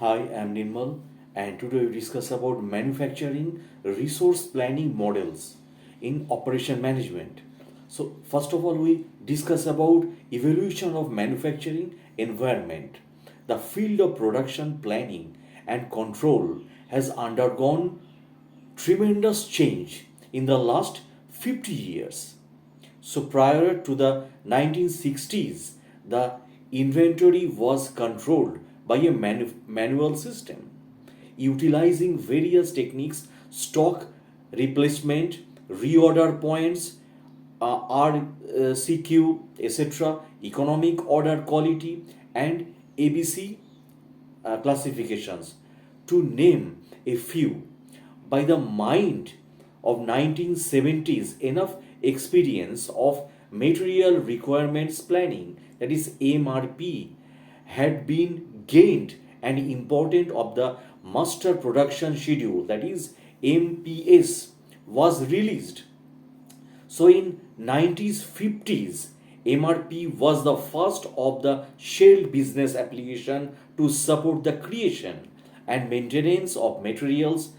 Hi, I'm Nirmal, and today we discuss about manufacturing resource planning models in operation management. So, first of all, we discuss about evolution of manufacturing environment. The field of production planning and control has undergone tremendous change in the last 50 years. So prior to the 1960s, the inventory was controlled by a manual system utilizing various techniques: stock replacement, reorder points, RCQ, etc., economic order quality, and ABC classifications, to name a few. By the mind of 1970s, enough experience of material requirements planning, that is MRP, had been gained, and important of the master production schedule, that is MPS, was released. So in 1950s, MRP was the first of the shared business application to support the creation and maintenance of materials,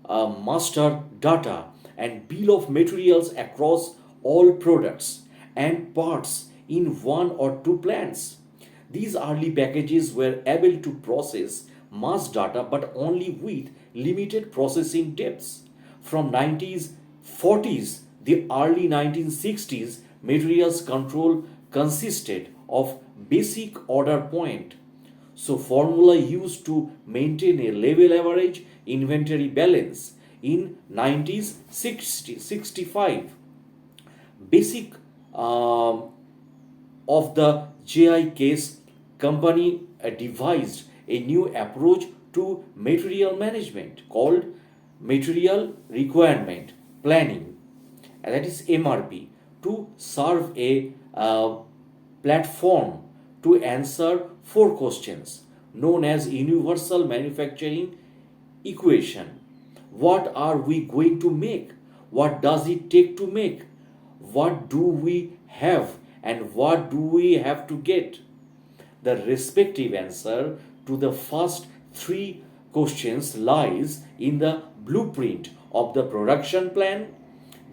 master data, and bill of materials across all products and parts in one or two plants. These early packages were able to process mass data but only with limited processing depths. From 1940s, the early 1960s, materials control consisted of basic order point. So formula used to maintain a level average inventory balance in 90s 65. Basic of the JI case, company devised a new approach to material management called material requirement planning, and that is MRP, to serve a platform to answer four questions known as universal manufacturing equation. What are we going to make? What does it take to make? What do we have and what do we have to get? The respective answer to the first three questions lies in the blueprint of the production plan,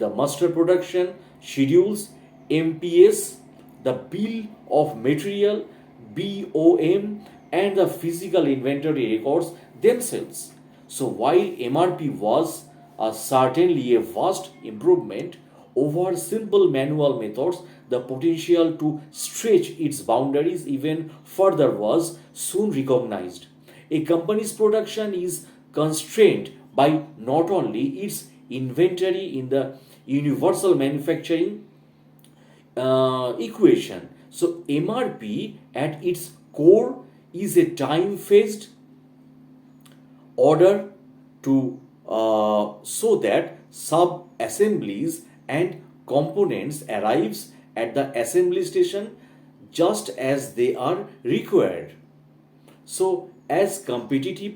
the master production schedules, MPS, the bill of material, BOM, and the physical inventory records themselves. So while MRP was certainly a vast improvement over simple manual methods, the potential to stretch its boundaries even further was soon recognized. A company's production is constrained by not only its inventory in the universal manufacturing equation. So, MRP at its core is a time phased order to so that sub assemblies and components arrives at the assembly station just as they are required. So as competitive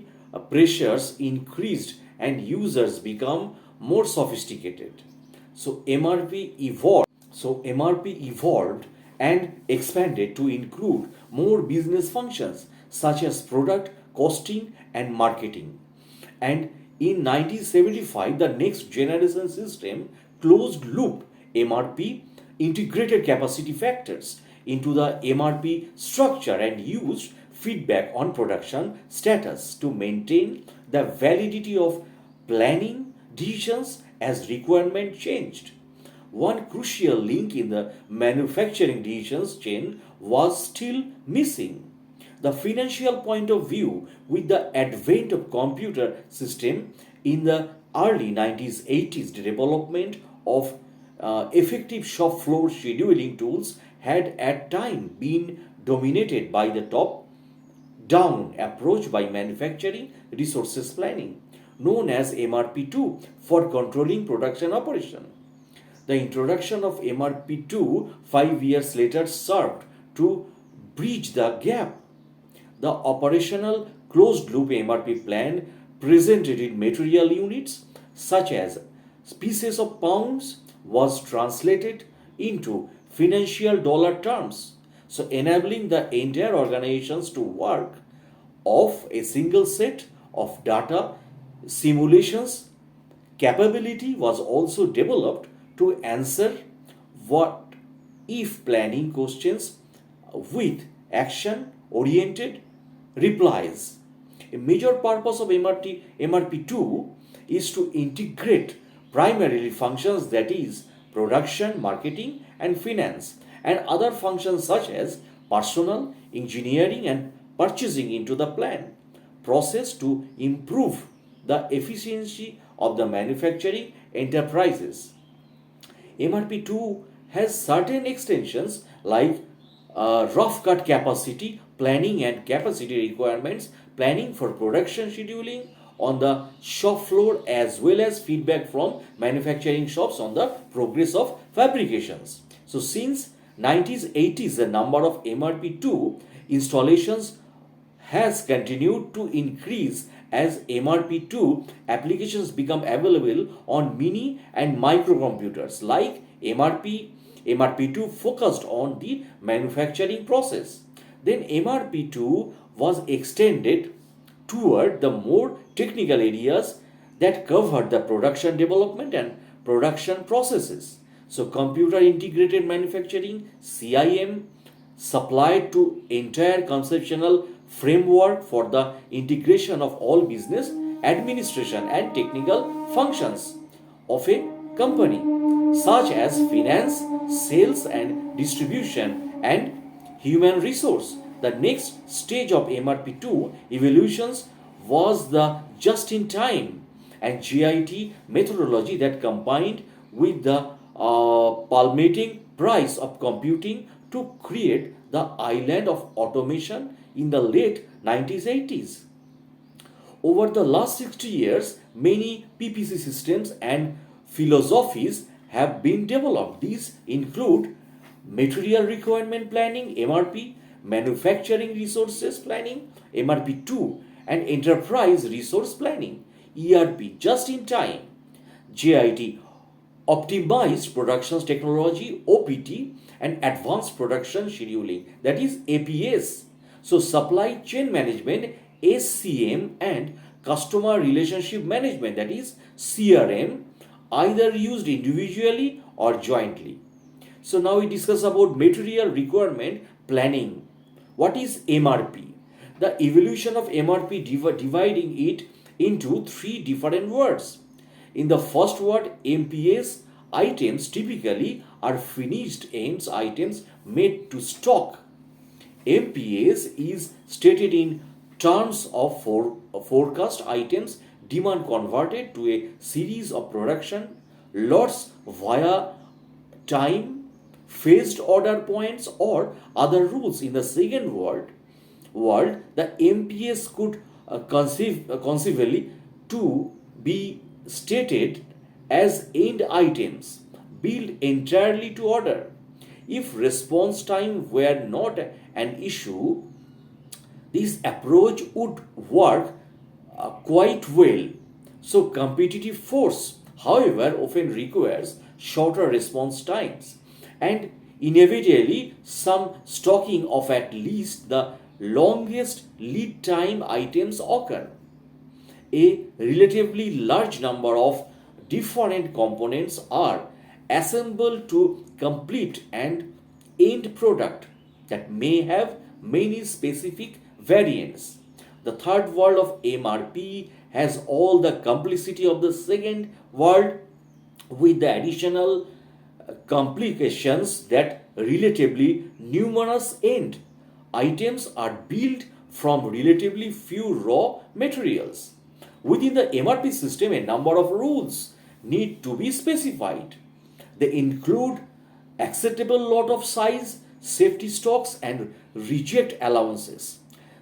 pressures increased and users become more sophisticated, so MRP evolved and expanded to include more business functions such as product costing and marketing. And in 1975, the next generation system, closed loop MRP, integrated capacity factors into the MRP structure and used feedback on production status to maintain the validity of planning decisions as requirement changed. One crucial link in the manufacturing decisions chain was still missing: the financial point of view. With the advent of computer system in the early 1980s, the development of effective shop floor scheduling tools had at time been dominated by the top down approach by manufacturing resources planning, known as MRP2, for controlling production operation. The introduction of MRP2 5 years later served to bridge the gap. The operational closed loop MRP plan presented in material units such as pieces of pounds was translated into financial dollar terms, so enabling the entire organizations to work of a single set of data simulations capability was also developed to answer what if planning questions with action oriented replies. A major purpose of MRP2 is to integrate primarily functions, that is production, marketing and finance, and other functions such as personnel, engineering and purchasing into the plan process to improve the efficiency of the manufacturing enterprises. MRP2 has certain extensions like rough cut capacity planning and capacity requirements planning for production scheduling on the shop floor, as well as feedback from manufacturing shops on the progress of fabrications. So since 1980s, the number of MRP2 installations has continued to increase as MRP2 applications become available on mini and microcomputers like MRP2 focused on the manufacturing process. Then MRP2 was extended toward the more technical areas that covered the production development and production processes. So computer integrated manufacturing CIM supplied to entire conceptual framework for the integration of all business administration and technical functions of a company such as finance, sales and distribution and human resource. The next stage of MRP2 evolutions was the just in time and GIT methodology that combined with the palmating price of computing to create the island of automation in the late 1980s. Over the last 60 years, many PPC systems and philosophies have been developed. These include material requirement planning, MRP, manufacturing resources planning, MRP2, and enterprise resource planning, ERP, just in time, JIT, optimized productions technology, OPT, and advanced production scheduling, that is APS. So supply chain management, SCM, and customer relationship management, that is CRM, either used individually or jointly. So now we discuss about material requirement planning. What is MRP? The evolution of MRP dividing it into three different words. In the first word, MPS items typically are finished ends items made to stock. MPS is stated in terms of forecast items demand converted to a series of production lots via time, phased order points or other rules. In the second world, the MPS could conceivably to be stated as end items built entirely to order. If response time were not an issue, this approach would work quite well. So competitive force, however, often requires shorter response times and inevitably some stocking of at least the longest lead time items occur. A relatively large number of different components are assembled to complete an end product that may have many specific variants. The third world of MRP has all the complexity of the second world with the additional complications that relatively numerous end items are built from relatively few raw materials. Within the MRP system, a number of rules need to be specified. They include acceptable lot of size, safety stocks, and reject allowances.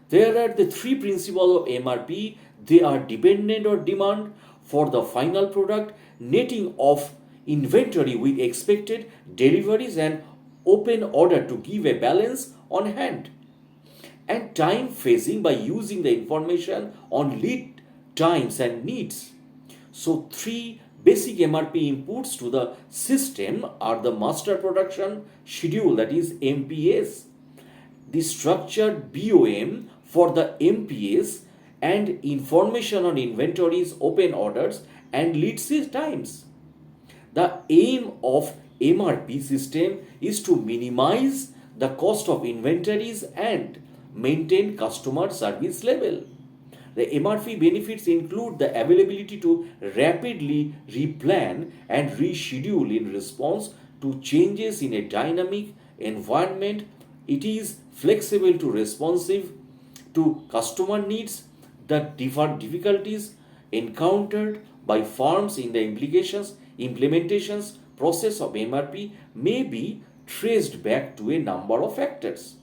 There are the three principles of MRP. They are dependent on demand for the final product, netting of inventory with expected deliveries, and open order to give a balance on hand, and time phasing by using the information on lead times and needs. So three basic MRP inputs to the system are the master production schedule, that is MPS, the structured BOM for the MPS and information on inventories, open orders, and lead times. The aim of MRP system is to minimize the cost of inventories and maintain customer service level. The MRP benefits include the availability to rapidly replan and reschedule in response to changes in a dynamic environment. It is flexible to responsive to customer needs. The difficulties encountered by firms in the implementations process of MRP may be traced back to a number of factors.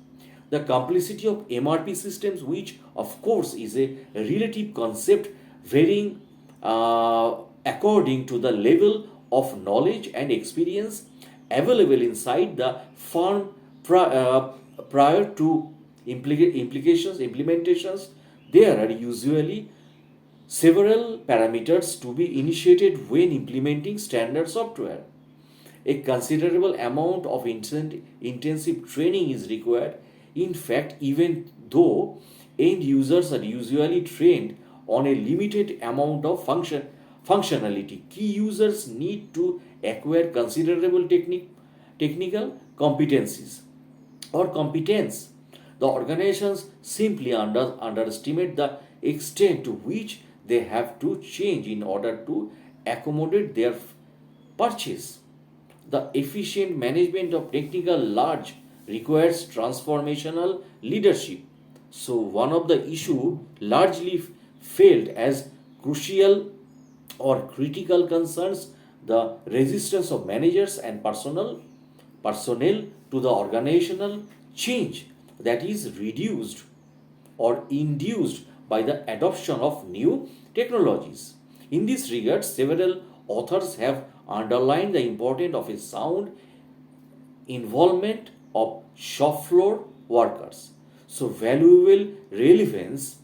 The complexity of MRP systems, which of course is a relative concept varying according to the level of knowledge and experience available inside the firm prior to implementations. There are usually several parameters to be initiated when implementing standard software. A considerable amount of intensive training is required. In fact, even though end users are usually trained on a limited amount of functionality, key users need to acquire considerable technical competencies or competence. The organizations simply underestimate the extent to which they have to change in order to accommodate their purchase. The efficient management of technical large requires transformational leadership. So one of the issue largely failed as crucial or critical concerns the resistance of managers and personnel to the organizational change that is reduced or induced by the adoption of new technologies. In this regard, several authors have underlined the importance of a sound involvement of shop floor workers. So, valuable relevance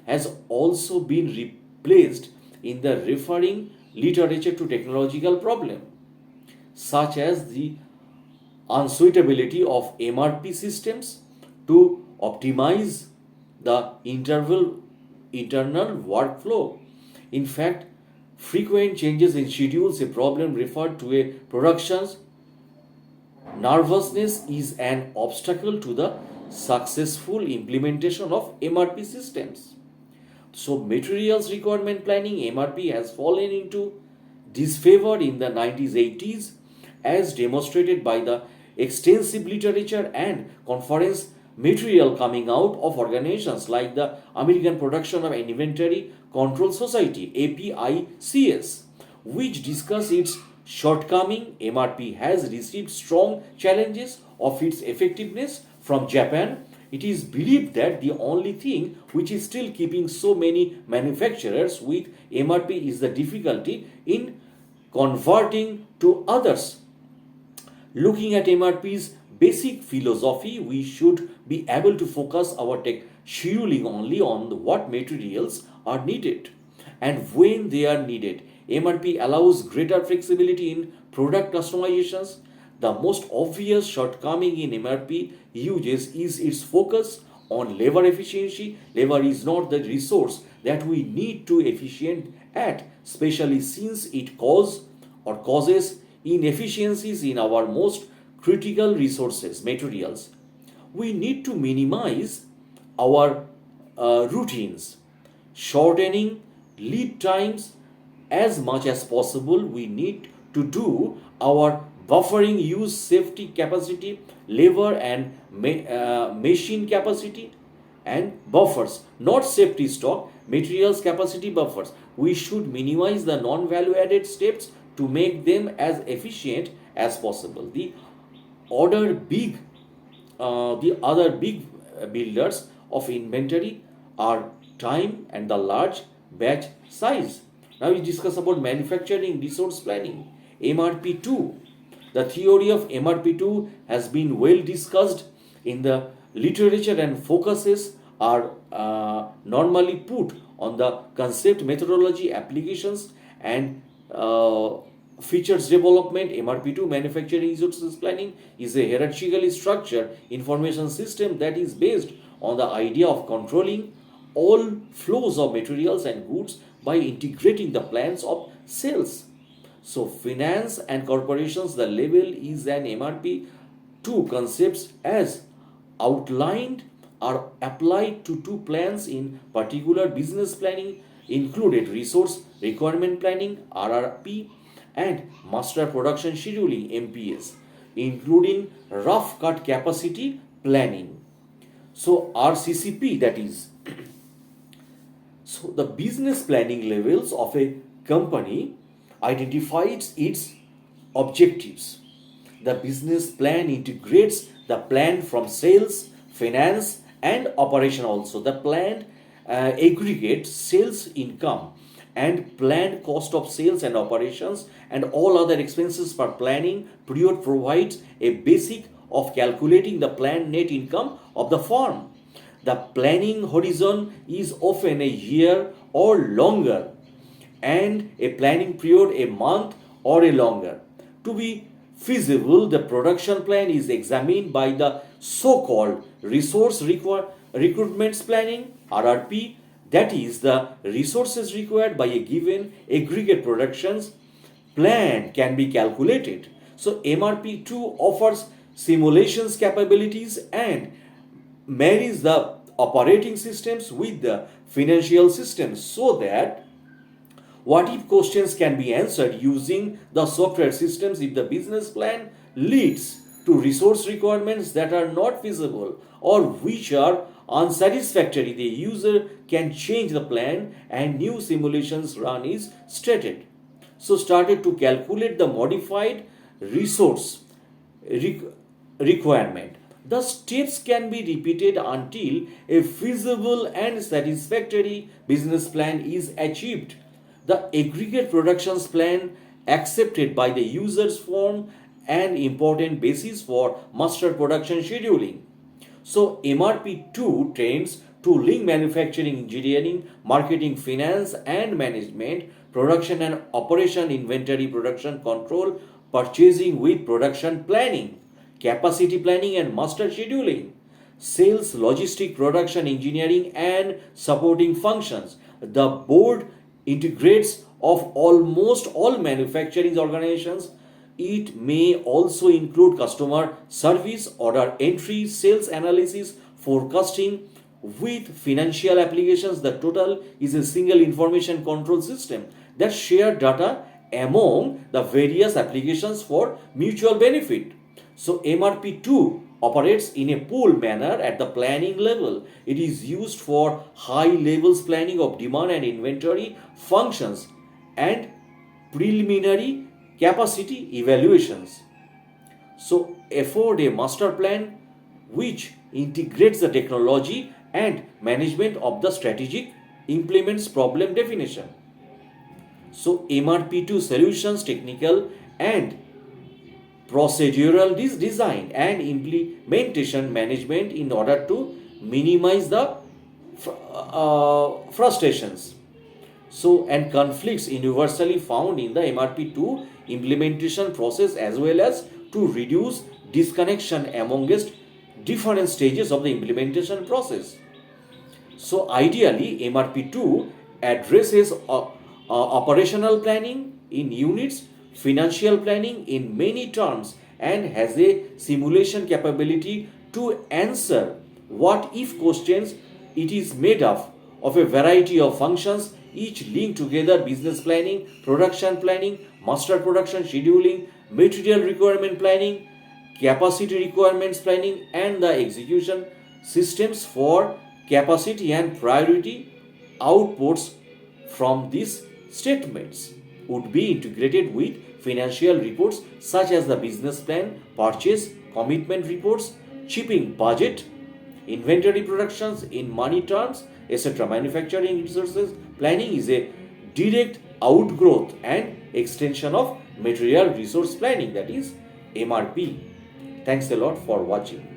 has also been replaced in the referring literature to technological problem, such as the unsuitability of MRP systems to optimize the internal workflow. In fact, frequent changes in schedules, a problem referred to a production's nervousness, is an obstacle to the successful implementation of MRP systems. So, materials requirement planning MRP has fallen into disfavor in the 1980s, as demonstrated by the extensive literature and conference material coming out of organizations like the American Production of Inventory Control Society APICS, which discuss its shortcoming. MRP has received strong challenges of its effectiveness from Japan. It is believed that the only thing which is still keeping so many manufacturers with MRP is the difficulty in converting to others. Looking at MRP's basic philosophy, we should be able to focus our tech scheduling only on what materials are needed and when they are needed. MRP allows greater flexibility in product customizations. The most obvious shortcoming in MRP uses is its focus on labor efficiency. Labor is not the resource that we need to efficient at, especially since it causes inefficiencies in our most critical resources, materials. We need to minimize our routines, shortening lead times as much as possible. We need to do our buffering, use safety capacity, labor and machine capacity and buffers, not safety stock, materials capacity buffers. We should minimize the non-value added steps to make them as efficient as possible. The other big builders of inventory are time and the large batch size. Now we discuss about manufacturing resource planning. MRP2. The theory of MRP2 has been well discussed in the literature and focuses are normally put on the concept, methodology, applications and features development. MRP2 manufacturing resources planning is a hierarchically structured information system that is based on the idea of controlling all flows of materials and goods by integrating the plans of sales. So, finance and corporations, the level is an MRP. Two concepts as outlined are applied to two plans in particular. Business planning included resource requirement planning RRP and master production scheduling MPS, including rough cut capacity planning. So RCCP, that is, so the business planning levels of a company identifies its objectives. The business plan integrates the plan from sales, finance, and operation also. The plan aggregates sales income and planned cost of sales and operations and all other expenses per planning period provides a basic of calculating the planned net income of the firm. The planning horizon is often a year or longer, and a planning period a month or a longer. To be feasible, the production plan is examined by the so-called recruitment planning RRP, that is the resources required by a given aggregate productions plan can be calculated. So MRP2 offers simulations capabilities and marries the operating systems with the financial systems so that what if questions can be answered using the software systems if the business plan leads to resource requirements that are not feasible or which are unsatisfactory. The user can change the plan and new simulations run is stated. So started to calculate the modified resource requirement. The steps can be repeated until a feasible and satisfactory business plan is achieved. The aggregate productions plan accepted by the users form an important basis for master production scheduling. So MRP2 trains to link manufacturing, engineering, marketing, finance and management, production and operation, inventory, production control, purchasing with production planning, capacity planning and master scheduling, sales, logistic, production, engineering and supporting functions. The board integrates of almost all manufacturing organizations. It may also include customer service, order entry, sales analysis, forecasting with financial applications. The total is a single information control system that share data among the various applications for mutual benefit. So MRP2 operates in a pool manner at the planning level. It is used for high levels planning of demand and inventory functions and preliminary capacity evaluations. So afford a master plan which integrates the technology and management of the strategic implements problem definition. So MRP2 solutions technical and procedural design and implementation management in order to minimize the frustrations so and conflicts universally found in the MRP2 implementation process as well as to reduce disconnection amongst different stages of the implementation process. So ideally MRP2 addresses operational planning in units, financial planning in many terms and has a simulation capability to answer what if questions. It is made up of a variety of functions each linked together: business planning, production planning, master production scheduling, material requirement planning, capacity requirements planning and the execution systems for capacity and priority outputs from these statements would be integrated with financial reports such as the business plan, purchase, commitment reports, shipping budget, inventory productions in money terms, etc. Manufacturing resources planning is a direct outgrowth and extension of material resource planning, that is MRP. Thanks a lot for watching.